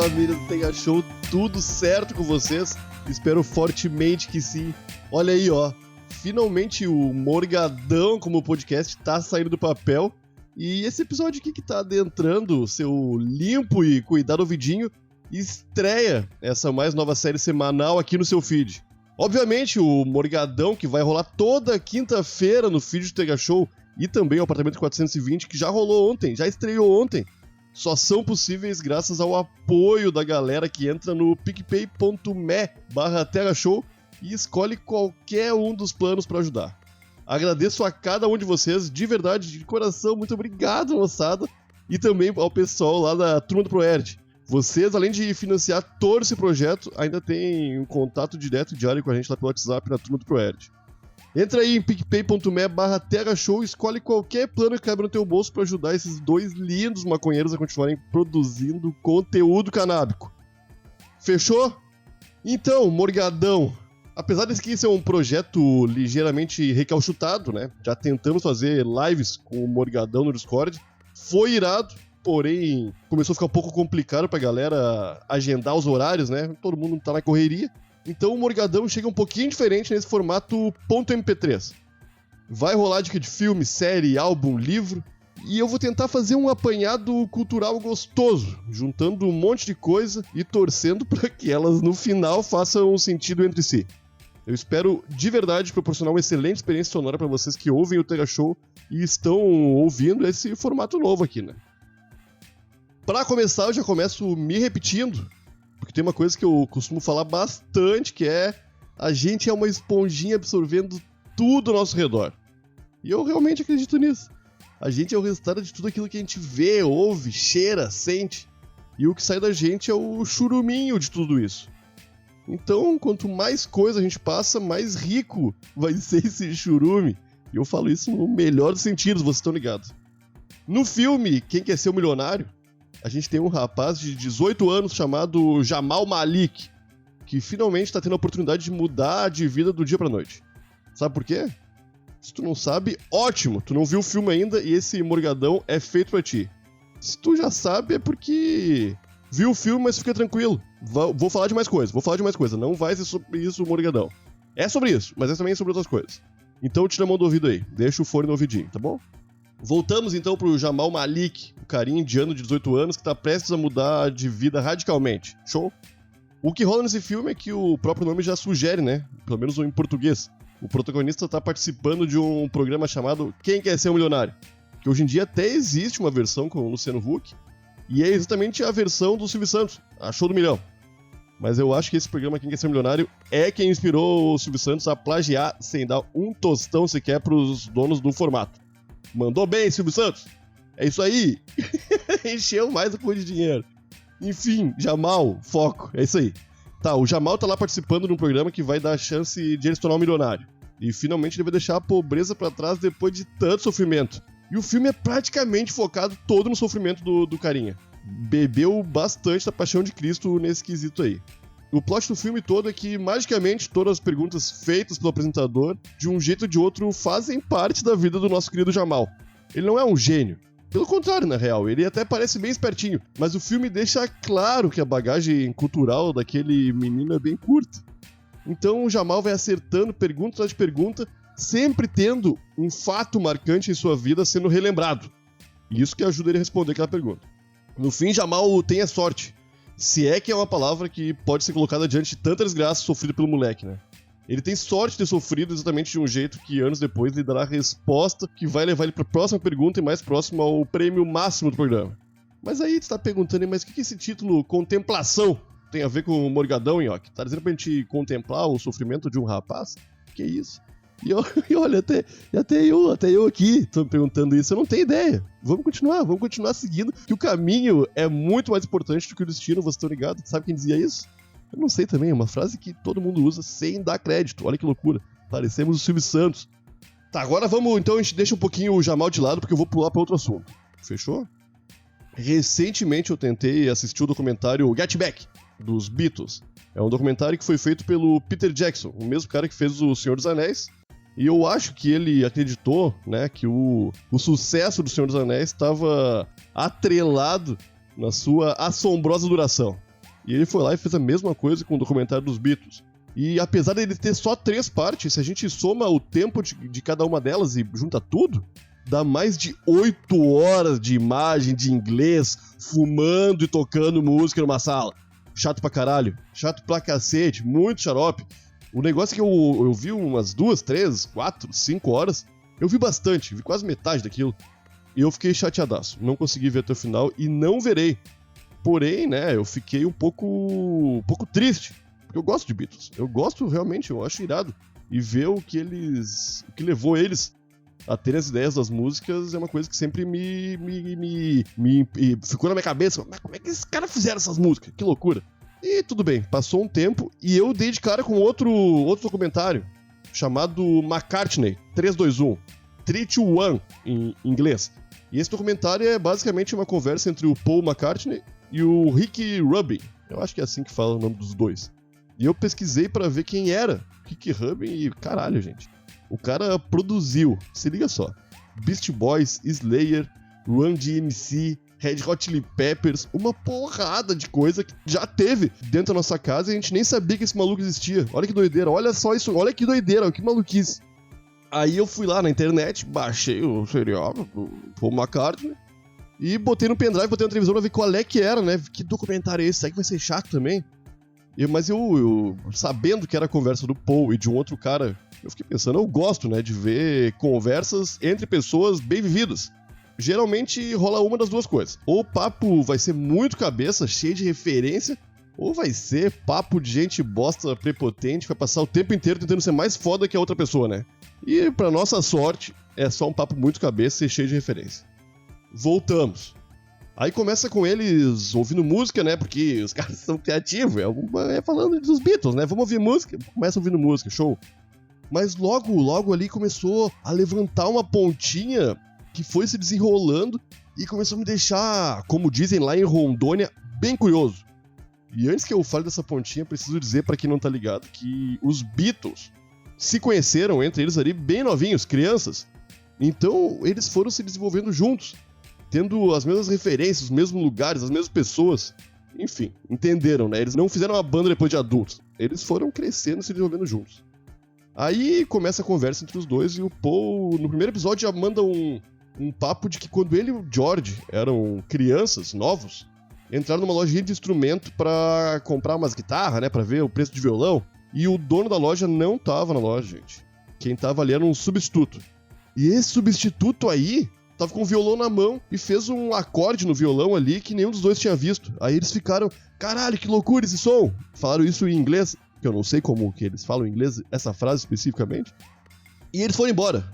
família do Tega Show, tudo certo com vocês? Espero fortemente que sim. Olha aí, ó, finalmente o Morgadão como podcast tá saindo do papel e esse episódio aqui que tá adentrando o seu limpo e cuidado ouvidinho estreia essa mais nova série semanal aqui no seu feed. Obviamente o Morgadão que vai rolar toda quinta-feira no feed do Tega Show e também o Apartamento 420 que já rolou ontem, já estreou ontem. Só são possíveis graças ao apoio da galera que entra no picpay.me/tegashow e escolhe qualquer um dos planos para ajudar. Agradeço a cada um de vocês, de verdade, de coração, muito obrigado, moçada, e também ao pessoal lá da Turma do Proerd. Vocês, além de financiar todo esse projeto, ainda tem um contato direto e diário com a gente lá pelo WhatsApp na Turma do Proerd. Entra aí em picpay.me/tegashow e escolhe qualquer plano que cabe no teu bolso para ajudar esses dois lindos maconheiros a continuarem produzindo conteúdo canábico. Fechou? Então, Morgadão, apesar desse aqui ser um projeto ligeiramente recalchutado, né? Já tentamos fazer lives com o Morgadão no Discord, foi irado, porém começou a ficar um pouco complicado pra galera agendar os horários, né? Todo mundo tá na correria. Então o Morgadão chega um pouquinho diferente nesse formato .mp3. Vai rolar dica de filme, série, álbum, livro, e eu vou tentar fazer um apanhado cultural gostoso, juntando um monte de coisa e torcendo para que elas no final façam um sentido entre si. Eu espero de verdade proporcionar uma excelente experiência sonora para vocês que ouvem o Tega Show e estão ouvindo esse formato novo aqui, né? Para começar, eu já começo me repetindo, porque tem uma coisa que eu costumo falar bastante, que é a gente é uma esponjinha absorvendo tudo ao nosso redor. E eu realmente acredito nisso. A gente é o resultado de tudo aquilo que a gente vê, ouve, cheira, sente. E o que sai da gente é o churuminho de tudo isso. Então, quanto mais coisa a gente passa, mais rico vai ser esse churume. E eu falo isso no melhor dos sentidos, vocês estão ligados. No filme Quem Quer Ser o Milionário, a gente tem um rapaz de 18 anos chamado Jamal Malik, que finalmente tá tendo a oportunidade de mudar de vida do dia pra noite. Sabe por quê? Se tu não sabe, ótimo, tu não viu o filme ainda e esse Morgadão é feito pra ti. Se tu já sabe é porque viu o filme, mas fica tranquilo. Vou falar de mais coisa, não vai ser sobre isso o Morgadão. É sobre isso, mas é também sobre outras coisas. Então tira a mão do ouvido aí, deixa o fone no ouvidinho, tá bom? Voltamos então pro Jamal Malik, o carinha indiano de 18 anos que tá prestes a mudar de vida radicalmente. Show? O que rola nesse filme é que o próprio nome já sugere, né? Pelo menos em português. O protagonista tá participando de um programa chamado Quem Quer Ser um Milionário? Que hoje em dia até existe uma versão com o Luciano Huck, e é exatamente a versão do Silvio Santos, a Show do Milhão. Mas eu acho que esse programa Quem Quer Ser um Milionário é quem inspirou o Silvio Santos a plagiar sem dar um tostão sequer pros donos do formato. Mandou bem, Silvio Santos? É isso aí. Encheu mais a coisa de dinheiro. Enfim, Jamal, foco, é isso aí. Tá, o Jamal tá lá participando de um programa que vai dar a chance de ele se tornar um milionário. E finalmente ele vai deixar a pobreza pra trás depois de tanto sofrimento. E o filme é praticamente focado todo no sofrimento do carinha. Bebeu bastante da paixão de Cristo nesse quesito aí. O plot do filme todo é que, magicamente, todas as perguntas feitas pelo apresentador, de um jeito ou de outro, fazem parte da vida do nosso querido Jamal. Ele não é um gênio. Pelo contrário, na real, ele até parece bem espertinho, mas o filme deixa claro que a bagagem cultural daquele menino é bem curta. Então o Jamal vai acertando pergunta atrás de pergunta, sempre tendo um fato marcante em sua vida sendo relembrado. E isso que ajuda ele a responder aquela pergunta. No fim, Jamal tem a sorte. Se é que é uma palavra que pode ser colocada diante de tanta desgraça sofrida pelo moleque, né? Ele tem sorte de ter sofrido exatamente de um jeito que anos depois lhe dará a resposta que vai levar ele para a próxima pergunta e mais próximo ao prêmio máximo do programa. Mas aí tu tá perguntando, mas o que esse título Contemplação tem a ver com o Morgadão, Nhoque? Tá dizendo pra gente contemplar o sofrimento de um rapaz? Que isso? E olha, até eu aqui tô me perguntando isso, eu não tenho ideia. Vamos continuar seguindo, que o caminho é muito mais importante do que o destino, vocês estão ligados? Sabe quem dizia isso? Eu não sei também, é uma frase que todo mundo usa sem dar crédito, olha que loucura. Parecemos o Silvio Santos. Tá, agora vamos, então a gente deixa um pouquinho o Jamal de lado, porque eu vou pular pra outro assunto. Fechou? Recentemente eu tentei assistir o documentário Get Back, dos Beatles. É um documentário que foi feito pelo Peter Jackson, o mesmo cara que fez o Senhor dos Anéis. E eu acho que ele acreditou, né, que o sucesso do Senhor dos Anéis estava atrelado na sua assombrosa duração. E ele foi lá e fez a mesma coisa com o documentário dos Beatles. E apesar dele ter só 3 partes, se a gente soma o tempo de cada uma delas e junta tudo, dá mais de 8 horas de imagem de inglês, fumando e tocando música numa sala. Chato pra caralho, chato pra cacete, muito xarope. O negócio é que eu vi umas 2, 3, 4, 5 horas, eu vi bastante, vi quase metade daquilo. E eu fiquei chateadaço, não consegui ver até o final e não verei. Porém, né, eu fiquei um pouco triste, porque eu gosto de Beatles. Eu gosto realmente, eu acho irado. E ver o que levou eles a terem as ideias das músicas é uma coisa que sempre me ficou na minha cabeça. Mas como é que esses caras fizeram essas músicas? Que loucura. E tudo bem, passou um tempo e eu dei de cara com outro documentário chamado McCartney 321, 321 em inglês. E esse documentário é basicamente uma conversa entre o Paul McCartney e o Rick Rubin. Eu acho que é assim que fala o nome dos dois. E eu pesquisei pra ver quem era Rick Rubin e caralho, gente. O cara produziu, se liga só, Beastie Boys, Slayer, Run DMC, Red Hot Chili Peppers, uma porrada de coisa que já teve dentro da nossa casa e a gente nem sabia que esse maluco existia. Olha que doideira, olha só isso, olha que doideira, que maluquice. Aí eu fui lá na internet, baixei o serial do Paul McCartney e botei no pendrive, botei na televisão pra ver qual é que era, né? Que documentário é esse? Será que vai ser chato também? Mas eu sabendo que era a conversa do Paul e de um outro cara, eu fiquei pensando, eu gosto, né, de ver conversas entre pessoas bem vividas. Geralmente rola uma das duas coisas. Ou o papo vai ser muito cabeça, cheio de referência, ou vai ser papo de gente bosta prepotente que vai passar o tempo inteiro tentando ser mais foda que a outra pessoa, né? E pra nossa sorte, é só um papo muito cabeça e cheio de referência. Voltamos. Aí começa com eles ouvindo música, né? Porque os caras são criativos. É falando dos Beatles, né? Vamos ouvir música. Começa ouvindo música, show. Mas logo ali começou a levantar uma pontinha que foi se desenrolando e começou a me deixar, como dizem lá em Rondônia, bem curioso. E antes que eu fale dessa pontinha, preciso dizer pra quem não tá ligado que os Beatles se conheceram entre eles ali bem novinhos, crianças. Então eles foram se desenvolvendo juntos, tendo as mesmas referências, os mesmos lugares, as mesmas pessoas. Enfim, entenderam, né? Eles não fizeram uma banda depois de adultos. Eles foram crescendo e se desenvolvendo juntos. Aí começa a conversa entre os dois e o Paul, no primeiro episódio, já manda um papo de que quando ele e o George eram crianças, novos, entraram numa lojinha de instrumento pra comprar umas guitarras, né? Pra ver o preço de violão. E o dono da loja não tava na loja, gente. Quem tava ali era um substituto. E esse substituto aí tava com o violão na mão e fez um acorde no violão ali que nenhum dos dois tinha visto. Aí eles ficaram, caralho, que loucura esse som! Falaram isso em inglês, que eu não sei como que eles falam em inglês, essa frase especificamente. E eles foram embora.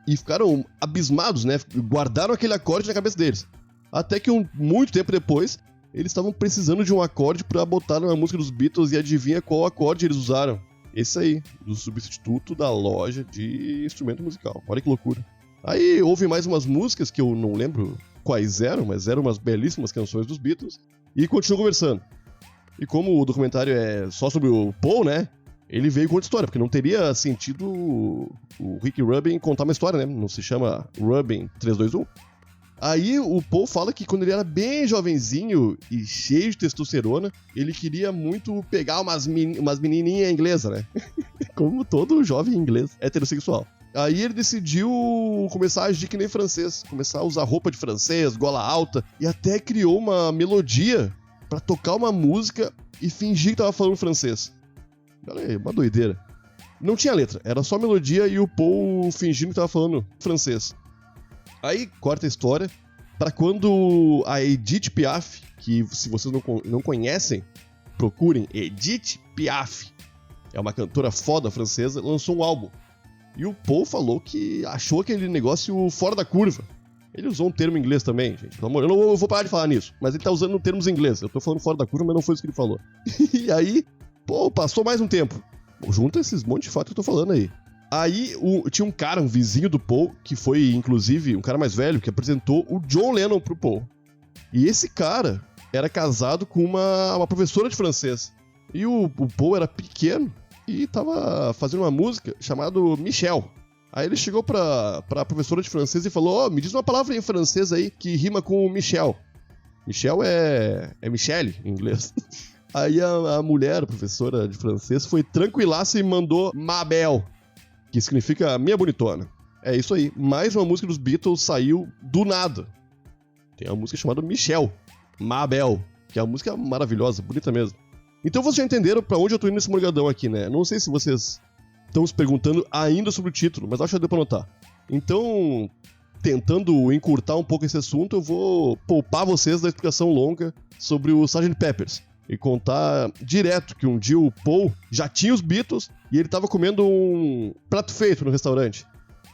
E ficaram abismados, né? Guardaram aquele acorde na cabeça deles. Até que muito tempo depois, eles estavam precisando de um acorde pra botar na música dos Beatles e adivinha qual acorde eles usaram? Esse aí, do substituto da loja de instrumento musical. Olha que loucura. Aí houve mais umas músicas que eu não lembro quais eram, mas eram umas belíssimas canções dos Beatles. E continuou conversando. E como o documentário é só sobre o Paul, né? Ele veio com outra história, porque não teria sentido o Rick Rubin contar uma história, né? Não se chama Rubin 321. Aí o Paul fala que quando ele era bem jovenzinho e cheio de testosterona, ele queria muito pegar umas menininhas inglesas, né? Como todo jovem inglês heterossexual. Aí ele decidiu começar a agir que nem francês, começar a usar roupa de francês, gola alta, e até criou uma melodia pra tocar uma música e fingir que tava falando francês. Olha aí, uma doideira. Não tinha letra, era só melodia e o Paul fingindo que tava falando francês. Aí corta a história pra quando a Edith Piaf, que se vocês não conhecem, procurem Edith Piaf, é uma cantora foda francesa, lançou um álbum. E o Paul falou que achou aquele negócio fora da curva. Ele usou um termo em inglês também, gente. Eu não vou parar de falar nisso, mas ele tá usando termos em inglês. Eu tô falando fora da curva, mas não foi isso que ele falou. E aí, pô, passou mais um tempo. Junta esses monte de fatos que eu tô falando aí. Aí tinha um cara, um vizinho do Paul, que foi, inclusive, um cara mais velho, que apresentou o John Lennon pro Paul. E esse cara era casado com uma professora de francês. E o Paul era pequeno e tava fazendo uma música chamada Michel. Aí ele chegou pra professora de francês e falou, me diz uma palavra em francês aí que rima com Michel. Michel é Michelle, em inglês. Aí a mulher, a professora de francês, foi tranquilaça e mandou Mabel, que significa minha bonitona. É isso aí. Mais uma música dos Beatles saiu do nada. Tem uma música chamada Michelle, Mabel, que é uma música maravilhosa, bonita mesmo. Então vocês já entenderam pra onde eu tô indo nesse morgadão aqui, né? Não sei se vocês estão se perguntando ainda sobre o título, mas acho que já deu pra notar. Então, tentando encurtar um pouco esse assunto, eu vou poupar vocês da explicação longa sobre o Sgt. Pepper's e contar direto que um dia o Paul já tinha os Beatles e ele tava comendo um prato feito no restaurante.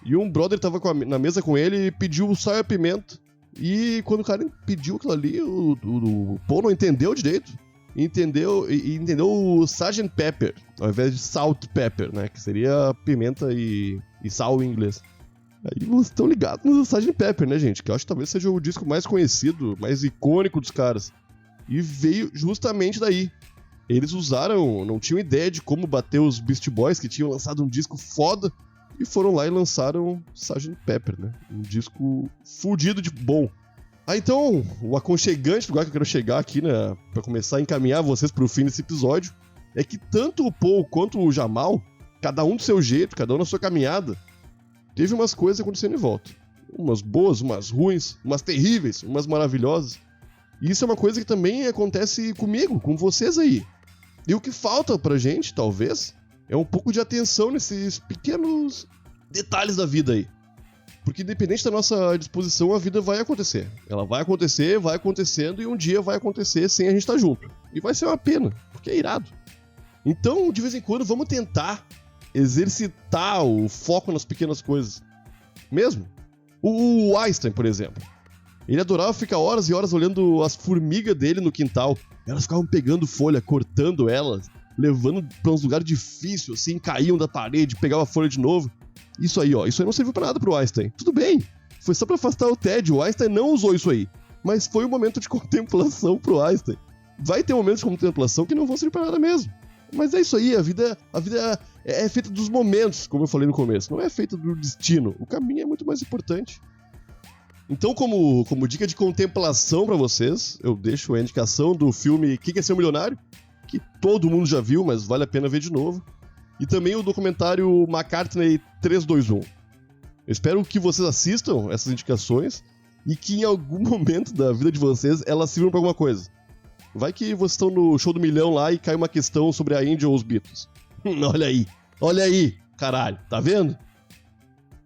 E um brother tava na mesa com ele e pediu sal e pimenta. E quando o cara pediu aquilo ali, o Paul não entendeu direito. Entendeu o Sgt. Pepper, ao invés de Salt Pepper, né? Que seria pimenta e sal em inglês. Aí vocês estão ligados no Sgt. Pepper, né, gente? Que eu acho que talvez seja o disco mais conhecido, mais icônico dos caras. E veio justamente daí. Eles não tinham ideia de como bater os Beastie Boys, que tinham lançado um disco foda, e foram lá e lançaram Sgt. Pepper, né? Um disco fudido de bom. Então, o aconchegante lugar que eu quero chegar aqui, né, pra começar a encaminhar vocês pro fim desse episódio, é que tanto o Paul quanto o Jamal, cada um do seu jeito, cada um na sua caminhada, teve umas coisas acontecendo em volta. Umas boas, umas ruins, umas terríveis, umas maravilhosas. E isso é uma coisa que também acontece comigo, com vocês aí. E o que falta pra gente, talvez, é um pouco de atenção nesses pequenos detalhes da vida aí. Porque independente da nossa disposição, a vida vai acontecer. Ela vai acontecer, vai acontecendo, e um dia vai acontecer sem a gente estar junto. E vai ser uma pena, porque é irado. Então, de vez em quando, vamos tentar exercitar o foco nas pequenas coisas. Mesmo. O Einstein, por exemplo. Ele adorava ficar horas e horas olhando as formigas dele no quintal. Elas ficavam pegando folha, cortando elas, levando pra uns lugares difíceis, assim, caíam da parede, pegavam a folha de novo. Isso aí não serviu pra nada pro Einstein. Tudo bem, foi só pra afastar o tédio. O Einstein não usou isso aí. Mas foi um momento de contemplação pro Einstein. Vai ter momentos de contemplação que não vão servir pra nada mesmo. Mas é isso aí, a vida é feita dos momentos, como eu falei no começo. Não é feita do destino. O caminho é muito mais importante. Então, como dica de contemplação pra vocês, eu deixo a indicação do filme Que Quer Ser um Milionário, que todo mundo já viu, mas vale a pena ver de novo. E também o documentário McCartney 321. Eu espero que vocês assistam essas indicações e que em algum momento da vida de vocês elas sirvam pra alguma coisa. Vai que vocês estão no show do milhão lá e cai uma questão sobre a Índia ou os Beatles. Olha aí, caralho, tá vendo?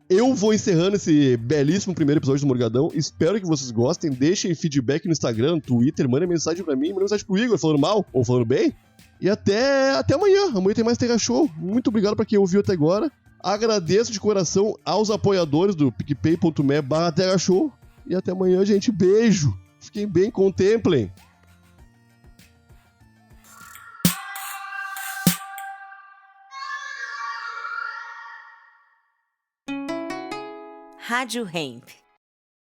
Eu vou encerrando esse belíssimo primeiro episódio do Morgadão. Espero que vocês gostem. Deixem feedback no Instagram, no Twitter, mandem mensagem pra mim, mandem mensagem pro Igor, falando mal ou falando bem. E até amanhã. Amanhã tem mais Terra Show. Muito obrigado pra quem ouviu até agora. Agradeço de coração aos apoiadores do picpay.me/Terra Show. E até amanhã, gente. Beijo. Fiquem bem, contemplem. Rádio Hemp.